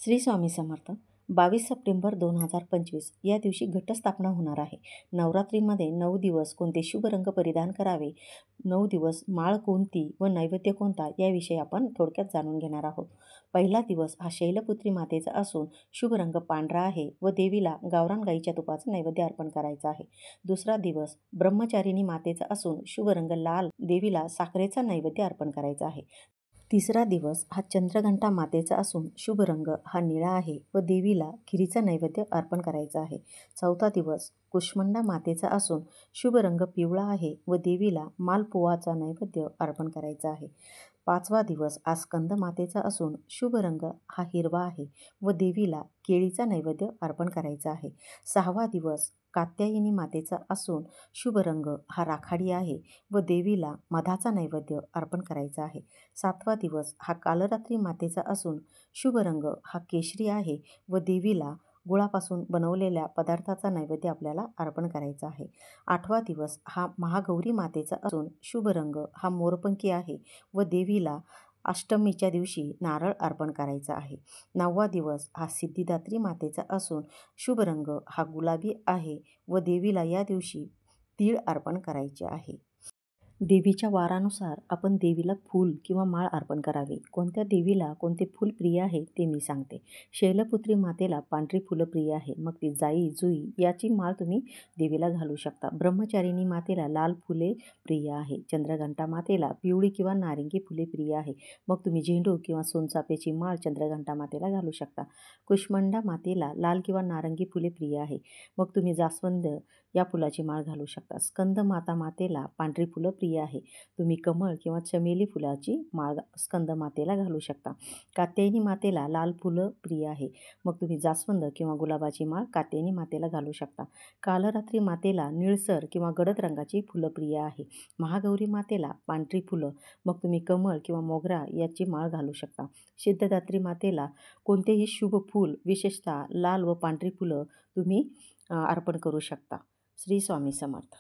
Shri Swami Samarth. 22 September 2025 या दिवशी घटस्थापना होणार आहे. नवरात्रीमध्ये 9 दिवस कोणते शुभ रंग परिधान करावे, 9 दिवस माळ कोणती व नैवेद्य कोणता याविषयी आपण थोडक्यात जाणून घेणार आहोत. पहिला दिवस हा शैलपुत्री मातेचा असून शुभ रंग पांढरा आहे व देवीला गावरान गाईच्या तुपाचं नैवेद्य अर्पण करायचं आहे. दुसरा दिवस ब्रह्मचारिणी मातेचा असून शुभ रंग लाल, देवीला साखरेचा नैवेद्य अर्पण करायचा आहे. तिसरा दिवस हा चंद्रघंटा मातेचा असून शुभ रंग हा निळा आहे व देवीला खिरीचा नैवेद्य अर्पण करायचा आहे. चौथा दिवस कुष्मांडा मातेचा असून शुभ रंग पिवळा आहे व देवीला मालपुआचा नैवेद्य अर्पण करायचा आहे. पाचवा दिवस हा स्कंद मातेचा असून शुभ रंग हा हिरवा आहे व देवीला केळीचा नैवेद्य अर्पण करायचा आहे. सहावा दिवस कात्यायनी मातेचा असून शुभ रंग हा राखाडी आहे व देवीला मधाचा नैवेद्य अर्पण करायचा आहे. सातवा दिवस हा कालरात्री मातेचा असून शुभ रंग हा केशरी आहे व देवीला गुळापासून बनवलेल्या पदार्थाचा नैवेद्य आपल्याला अर्पण करायचा आहे. आठवा दिवस हा महागौरी मातेचा असून शुभ रंग हा मोरपंखी आहे व देवीला अष्टमीच्या दिवशी नारळ अर्पण करायचा आहे. नववा दिवस हा सिद्धिदात्री मातेचा असून शुभ रंग हा गुलाबी आहे व देवीला या दिवशी तीळ अर्पण करायचे आहे. देवीच्या वारानुसार आपण देवीला फूल किंवा माळ अर्पण करावी. कोणत्या देवीला कोणते फूल प्रिय आहे ते मी सांगते. शैलपुत्री मातेला पांढरी फुलं प्रिय आहे, मग ती जाई जुई याची माळ तुम्ही देवीला घालू शकता. ब्रह्मचारिणी मातेला लाल फुले प्रिय आहे. चंद्रघंटा मातेला पिवळी किंवा नारिंगी फुले प्रिय आहे, मग तुम्ही झेंडू किंवा सोनचाफ्याची माळ चंद्रघंटा मातेला घालू शकता. कुष्मांडा मातेला लाल किंवा नारंगी फुले प्रिय आहे, मग तुम्ही जास्वंद या फुलाची माळ घालू शकता. स्कंद मातेला पांढरी फुलं प्रिय आहे, तुम्ही कमळ किंवा चमेली फुलाची माळ स्कंद मातेला घालू शकता. कात्यायनी मातेला लाल फुलं प्रिय आहे, मग तुम्ही जास्वंद किंवा गुलाबाची माळ कात्यायनी मातेला घालू शकता. कालरात्री मातेला निळसर किंवा गडद रंगाची फुलं प्रिय आहे. महागौरी मातेला पांढरी फुलं, मग तुम्ही कमळ किंवा मोगरा याची माळ घालू शकता. सिद्धदात्री मातेला कोणतेही शुभ फूल, विशेषतः लाल व पांढरी फुलं तुम्ही अर्पण करू शकता. श्री स्वामी समर्थ.